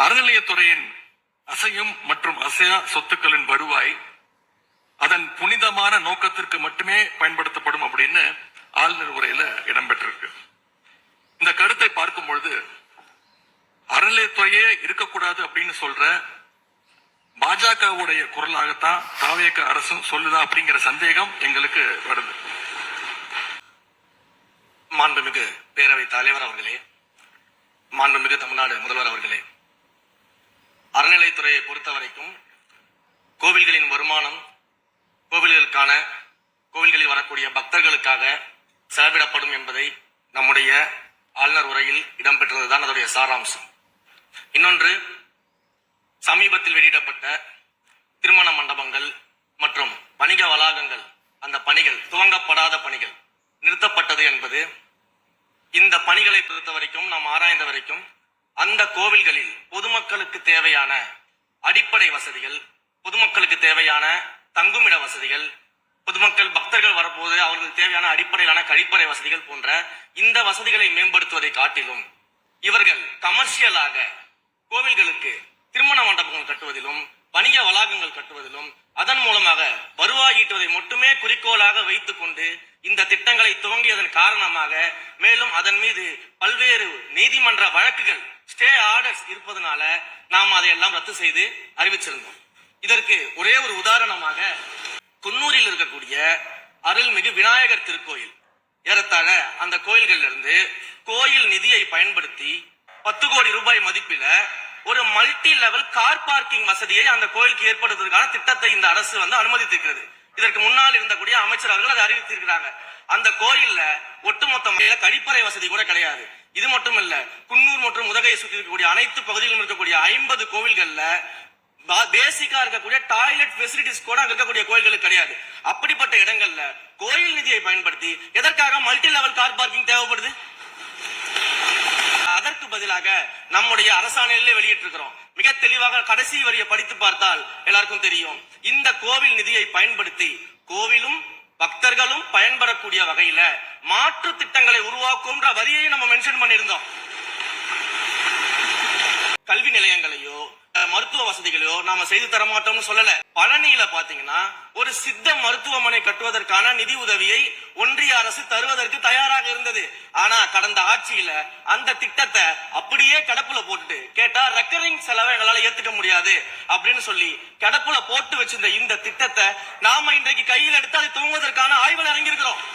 அறநிலையத்துறையின் அசையும் மற்றும் அசையா சொத்துக்களின் வருவாய் அதன் புனிதமான நோக்கத்திற்கு மட்டுமே பயன்படுத்தப்படும் அப்படின்னு ஆளுநர் உரையில இடம்பெற்றிருக்கு. இந்த கருத்தை பார்க்கும் பொழுது அறநிலையத்துறையே இருக்கக்கூடாது அப்படின்னு சொல்ற பாஜகவுடைய குரலாகத்தான் தாவேக அரசும் சொல்லுதா அப்படிங்கிற சந்தேகம் எங்களுக்கு வருது. மாண்புமிகு பேரவைத் தலைவர் அவர்களே, மாண்புமிகு தமிழ்நாடு முதல்வர் அவர்களே, அறநிலைத்துறையை பொறுத்தவரைக்கும் கோவில்களின் வருமானம் கோவில்களில் வரக்கூடிய பக்தர்களுக்காக செலவிடப்படும் என்பதை நம்முடைய ஆளுநர் உரையில் இடம்பெற்றதுதான் அதனுடைய சாராம்சம். இன்னொன்று, சமீபத்தில் வெளியிடப்பட்ட திருமண மண்டபங்கள் மற்றும் வணிக வளாகங்கள், அந்த பணிகள் துவங்கப்படாத பணிகள் நிறுத்தப்பட்டது என்பது இந்த பணிகளை பொறுத்த வரைக்கும் நாம் ஆராய்ந்த வரைக்கும் அந்த கோவில்களில் பொதுமக்களுக்கு தேவையான அடிப்படை வசதிகள், பொதுமக்களுக்கு தேவையான தங்குமிட வசதிகள், பொதுமக்கள் பக்தர்கள் வரப்போது அவர்களுக்கு தேவையான அடிப்படையிலான கழிப்பறை வசதிகள் போன்ற இந்த வசதிகளை மேம்படுத்துவதை காட்டிலும் இவர்கள் கமர்ஷியலாக கோவில்களுக்கு திருமண மண்டபங்கள் கட்டுவதிலும் வணிக வளாகங்கள் கட்டுவதிலும் அதன் மூலமாக வருவாய் ஈட்டுவதை மட்டுமே குறிக்கோளாக வைத்துக் கொண்டு இந்த திட்டங்களை துவங்கியதன் காரணமாக மேலும் அதன் மீது பல்வேறு நீதிமன்ற வழக்குகள், ஸ்டே ஆர்டர்ஸ் இருப்பதனால நாம் அதையெல்லாம் ரத்து செய்து அறிவிச்சிருந்தோம். இதற்கு ஒரே ஒரு உதாரணமாக குன்னூரில் இருக்கக்கூடிய அருள்மிகு விநாயகர் திருக்கோயில், ஏறத்தாழ அந்த கோயில்களிலிருந்து கோயில் நிதியை பயன்படுத்தி 10 கோடி ரூபாய் மதிப்பில ஒரு மல்டி லெவல் கார் பார்க்கிங் வசதியை அந்த கோயிலுக்கு ஏற்படுத்துவதற்கான திட்டத்தை இந்த அரசு அனுமதித்திருக்கிறது. இதற்கு முன்னால் இருந்தக்கூடிய அமைச்சர் அவர்கள் அதை அறிவித்திருக்கிறாங்க. அந்த கோயில்ல ஒட்டுமொத்த கழிப்பறை வசதி கூட கிடையாது. இது மட்டும் இல்ல, குன்னூர் மற்றும் உதகையை சுற்றி இருக்கக்கூடிய அனைத்து பகுதிகளிலும் இருக்கக்கூடிய 50 கோவில்கள்ல பேசிக்கா இருக்கக்கூடிய டாய்லெட் ஃபெசிலிட்டிஸ் கூட இருக்கக்கூடிய கோயில்களுக்கு கிடையாது. அப்படிப்பட்ட இடங்கள்ல கோயில் நிதியை பயன்படுத்தி எதற்காக மல்டி லெவல் கார் பார்க்கிங் தேவைப்படுது? அதற்கு பதிலாக நம்முடைய அரசாணையிலே வெளியிட்டிருக்கிறோம். மிக தெளிவாக கடைசி வரியை படித்து பார்த்தால் எல்லாருக்கும் தெரியும். இந்த கோவில் நிதியை பயன்படுத்தி கோவிலும் பக்தர்களும் பயன்பெறக்கூடிய வகையில மாற்று திட்டங்களை உருவாக்கும்ன்ற வரியை நம்ம மென்ஷன் பண்ணியிருந்தோம். கல்வி நிலையங்களையோ மருத்துவ வசதிகளையோ நாம செய்து தர மாட்டோம்னு சொல்லல. பழனியில பாத்தீங்கன்னா ஒரு சித்த மருத்துவமனை கட்டுவதற்கான நிதி உதவியை ஒன்றிய அரசு தருவதற்கு தயாராக இருந்தது. ஆனா கடந்த ஆட்சியில அந்த திட்டத்தை அப்படியே கிடப்புல போட்டு கேட்டா ரெக்கரிங் செலவை எங்களால ஏத்துக்க முடியாது அப்படின்னு சொல்லி கிடப்புல போட்டு வச்சிருந்த இந்த திட்டத்தை நாம இன்றைக்கு கையில் எடுத்து அதை துவங்குவதற்கான ஆய்வில் இறங்கியிருக்கிறோம்.